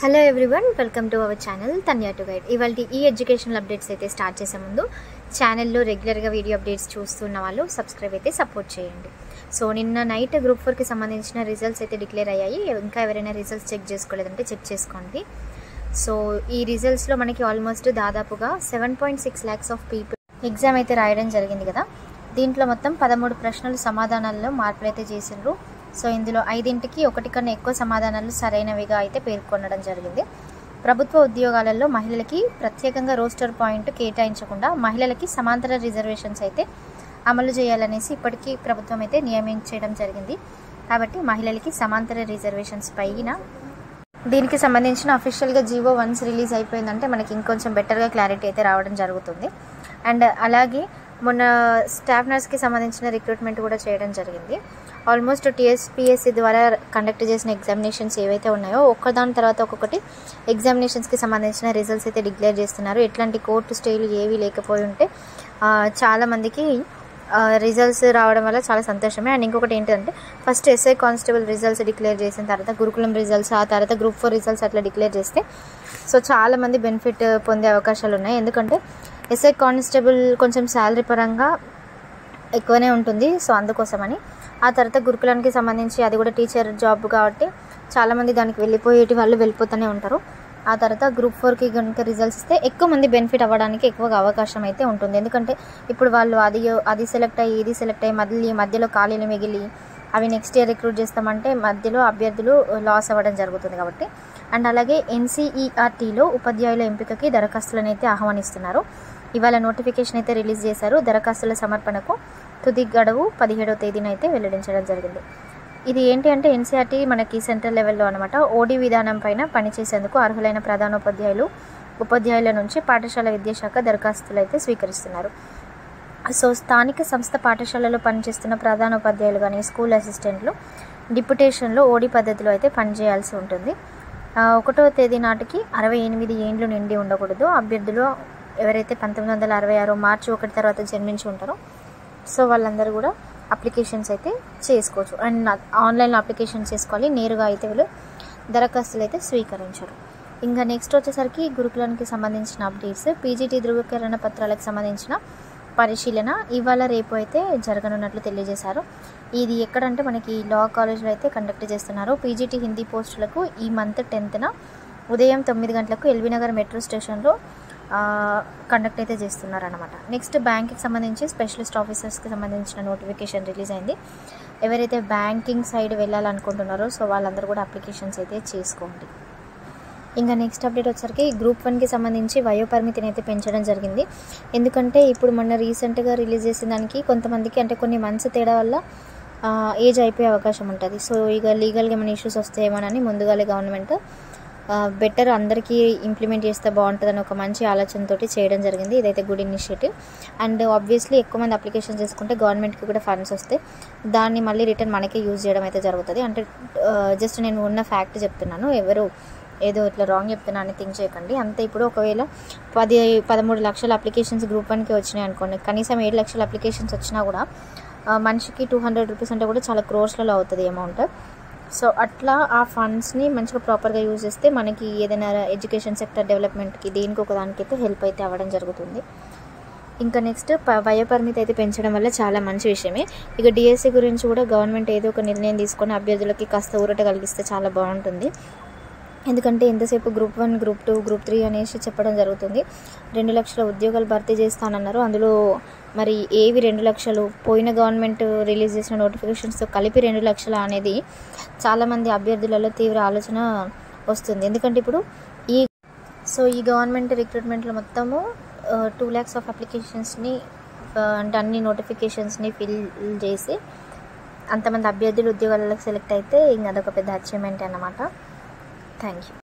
Hello everyone, welcome to our channel Tanya to guide. ఇవాళ ఈ educational updates అయితే start చేసే ముందు ఛానల్లో రెగ్యులర్గా వీడియో అప్డేట్స్ చూస్తున్న వాళ్ళు సబ్స్క్రైబ్ అయితే సపోర్ట్ చేయండి. సో నిన్న నైట్ గ్రూప్ 4కి సంబంధించిన రిజల్ట్స్ అయితే డిక్లేర్ అయ్యాయి. ఇంకా ఎవరైనా రిజల్ట్స్ చెక్ చేసుకోలేదంటే చెక్ చేసుకోండి. సో ఈ రిజల్ట్స్లో మనకి ఆల్మోస్ట్ దాదాపుగా 7.6 lakhs ఆఫ్ పీపుల్ ఎగ్జామ్ అయితే రాయడం జరిగింది కదా. దీంట్లో మొత్తం 13 ప్రశ్నలు సమాధానాల్లో మార్పులు అయితే చేసిండ్రు. సో ఇందులో 5ంటికి 1 కన్నా ఎక్కువ సమాధానాలు సరైనవిగా అయితే పేర్కొనడం జరిగింది. ప్రభుత్వ ఉద్యోగాలలో మహిళలకి ప్రత్యేకంగా రోస్టర్ పాయింట్ కేటాయించకుండా మహిళలకి సమాంతర రిజర్వేషన్స్ అయితే అమలు చేయాలనేసి ఇప్పటికీ ప్రభుత్వం అయితే నియమించడం జరిగింది. కాబట్టి మహిళలకి సమాంతర రిజర్వేషన్స్ పైన దీనికి సంబంధించిన అఫీషియల్గా జీవో 1 రిలీజ్ అయిపోయిందంటే మనకి ఇంకొంచెం బెటర్గా క్లారిటీ అయితే రావడం జరుగుతుంది. అండ్ అలాగే మొన్న స్టాఫ్ నర్స్కి సంబంధించిన రిక్రూట్మెంట్ కూడా చేయడం జరిగింది. ఆల్మోస్ట్ టీఎస్పీఎస్సీ ద్వారా కండక్ట్ చేసిన ఎగ్జామినేషన్స్ ఏవైతే ఉన్నాయో ఒక్కదాని తర్వాత ఒక్కొక్కటి ఎగ్జామినేషన్స్కి సంబంధించిన రిజల్ట్స్ అయితే డిక్లేర్ చేస్తున్నారు. ఎట్లాంటి కోర్టు స్టేలు ఏవి లేకపోయి ఉంటే చాలామందికి రిజల్ట్స్ రావడం వల్ల చాలా సంతోషమే. అండ్ ఇంకొకటి ఏంటంటే first SI constable results declare చేసిన తర్వాత గురుకులం రిజల్ట్స్, ఆ తర్వాత గ్రూప్ 4 రిజల్ట్స్ అట్లా డిక్లేర్ చేస్తే సో చాలామంది బెనిఫిట్ పొందే అవకాశాలు ఉన్నాయి. ఎందుకంటే ఎస్ఐ కానిస్టేబుల్ కొంచెం శాలరీ పరంగా ఎక్కువనే ఉంటుంది. సో అందుకోసమని ఆ తర్వాత గురుకులానికి సంబంధించి అది కూడా టీచర్ జాబ్ కాబట్టి చాలామంది దానికి వెళ్ళిపోయేటి వాళ్ళు వెళ్ళిపోతూనే ఉంటారు. ఆ తర్వాత గ్రూప్ 4కి కనుక రిజల్ట్స్ ఇస్తే ఎక్కువ మంది బెనిఫిట్ అవ్వడానికి ఎక్కువగా అవకాశం అయితే ఉంటుంది. ఎందుకంటే ఇప్పుడు వాళ్ళు అది సెలెక్ట్ అయ్యి ఇది సెలెక్ట్ అయ్యి మధ్యలో ఖాళీలు మిగిలి అవి నెక్స్ట్ ఇయర్ రిక్రూట్ చేస్తామంటే మధ్యలో అభ్యర్థులు లాస్ అవ్వడం జరుగుతుంది కాబట్టి. అండ్ అలాగే ఎన్సీఈఆర్టీలో ఉపాధ్యాయుల ఎంపికకి దరఖాస్తులను అయితే ఆహ్వానిస్తున్నారు. ఇవాళ నోటిఫికేషన్ అయితే రిలీజ్ చేశారు. దరఖాస్తుల సమర్పణకు తుది గడువు 17వ తేదీన అయితే వెల్లడించడం జరిగింది. ఇది ఏంటి అంటే ఎన్సీఆర్టీ మనకి సెంట్రల్ లెవెల్లో అనమాట. ఓడి విధానం పైన పనిచేసేందుకు అర్హులైన ఉపాధ్యాయుల నుంచి పాఠశాల విద్యాశాఖ దరఖాస్తులు అయితే స్వీకరిస్తున్నారు. సో స్థానిక సంస్థ పాఠశాలలో పనిచేస్తున్న ప్రధానోపాధ్యాయులు కానీ స్కూల్ అసిస్టెంట్లు డిప్యుటేషన్లో ఓడి పద్ధతిలో అయితే పనిచేయాల్సి ఉంటుంది. 1వ తేదీ నాటికి 68 ఏండ్లు నిండి ఉండకూడదు. అభ్యర్థులు ఎవరైతే 1966 మార్చి 1 తర్వాత జన్మించి ఉంటారో సో వాళ్ళందరూ కూడా అప్లికేషన్స్ అయితే చేసుకోవచ్చు. అండ్ ఆన్లైన్లో అప్లికేషన్ చేసుకోవాలి. నేరుగా అయితే వీళ్ళు దరఖాస్తులు అయితే స్వీకరించరు. ఇంకా నెక్స్ట్ వచ్చేసరికి గురుకులానికి సంబంధించిన అప్డేట్స్. పీజీటీ ధృవీకరణ పత్రాలకు సంబంధించిన పరిశీలన ఇవాళ రేపు అయితే జరగనున్నట్లు తెలియజేశారు. ఇది ఎక్కడంటే మనకి లా కాలేజ్లో అయితే కండక్ట్ చేస్తున్నారు. పీజీటీ హిందీ పోస్టులకు ఈ మంత్ 10న ఉదయం 9 గంటలకు ఎల్బీనగర్ మెట్రో స్టేషన్లో కండక్ట్ అయితే చేస్తున్నారనమాట. నెక్స్ట్ బ్యాంక్కి సంబంధించి స్పెషలిస్ట్ ఆఫీసర్స్కి సంబంధించిన నోటిఫికేషన్ రిలీజ్ అయింది. ఎవరైతే బ్యాంకింగ్ సైడ్ వెళ్ళాలనుకుంటున్నారో సో వాళ్ళందరూ కూడా అప్లికేషన్స్ అయితే చేసుకోండి. ఇంకా నెక్స్ట్ అప్డేట్ వచ్చేసరికి గ్రూప్ 1కి సంబంధించి వయోపరిమితిని అయితే పెంచడం జరిగింది. ఎందుకంటే ఇప్పుడు మొన్న రీసెంట్గా రిలీజ్ చేసిన దానికి కొంతమందికి అంటే కొన్ని మంత్స్ తేడా వల్ల ఏజ్ అయిపోయే అవకాశం ఉంటుంది. సో ఇక లీగల్గా ఏమైనా ఇష్యూస్ వస్తాయేమోనని ముందుగానే గవర్నమెంట్ బెటర్ అందరికీ ఇంప్లిమెంట్ చేస్తే బాగుంటుందని ఒక మంచి ఆలోచనతో చేయడం జరిగింది. ఇదైతే గుడ్ ఇనిషియేటివ్. అండ్ ఆబ్వియస్లీ ఎక్కువ మంది అప్లికేషన్ చేసుకుంటే గవర్నమెంట్కి కూడా ఫండ్స్ వస్తాయి. దాన్ని మళ్ళీ రిటర్న్ మనకే యూజ్ చేయడం అయితే జరుగుతుంది. అంటే జస్ట్ నేను ఉన్న ఫ్యాక్ట్ చెప్తున్నాను, ఎవరు ఏదో ఇట్లా రాంగ్ చెప్తున్నా అని థింక్ చేయకండి. అంతే ఇప్పుడు ఒకవేళ 13 లక్షల అప్లికేషన్స్ గ్రూప్ 1కి వచ్చినాయి అనుకోండి, కనీసం 7 లక్షల అప్లికేషన్స్ వచ్చినా కూడా మనిషికి 200 రూపీస్ అంటే కూడా చాలా క్రోర్స్లలో అవుతుంది అమౌంట్. సో అట్లా ఆ ఫండ్స్ని మంచిగా ప్రాపర్గా యూజ్ చేస్తే మనకి ఏదైనా ఎడ్యుకేషన్ సెక్టర్ డెవలప్మెంట్కి దేనికి ఒక దానికైతే హెల్ప్ అయితే అవ్వడం జరుగుతుంది. ఇంకా నెక్స్ట్ వయోపరిమితి అయితే పెంచడం వల్ల చాలా మంచి విషయమే. ఇక డిఎస్సి గురించి కూడా గవర్నమెంట్ ఏదో ఒక నిర్ణయం తీసుకొని అభ్యర్థులకి కాస్త ఊరట కలిగిస్తే చాలా బాగుంటుంది. ఎందుకంటే ఎంతసేపు గ్రూప్ 1, గ్రూప్ 2, గ్రూప్ 3 అనేసి చెప్పడం జరుగుతుంది. 2 లక్షల ఉద్యోగాలు భర్తీ చేస్తానన్నారు. అందులో మరి ఏవి 2 లక్షలు పోయిన గవర్నమెంట్ రిలీజ్ చేసిన నోటిఫికేషన్స్తో కలిపి 2 లక్షల అనేది చాలామంది అభ్యర్థులలో తీవ్ర ఆలోచన వస్తుంది. ఎందుకంటే ఇప్పుడు ఈ గవర్నమెంట్ రిక్రూట్మెంట్లో మొత్తము 2 lakhs ఆఫ్ అప్లికేషన్స్ని అంటే అన్ని నోటిఫికేషన్స్ని ఫిల్ చేసి అంతమంది అభ్యర్థులు ఉద్యోగాలకు సెలెక్ట్ అయితే ఇంకా అదొక పెద్ద అచీవ్మెంట్ అన్నమాట. Thank you.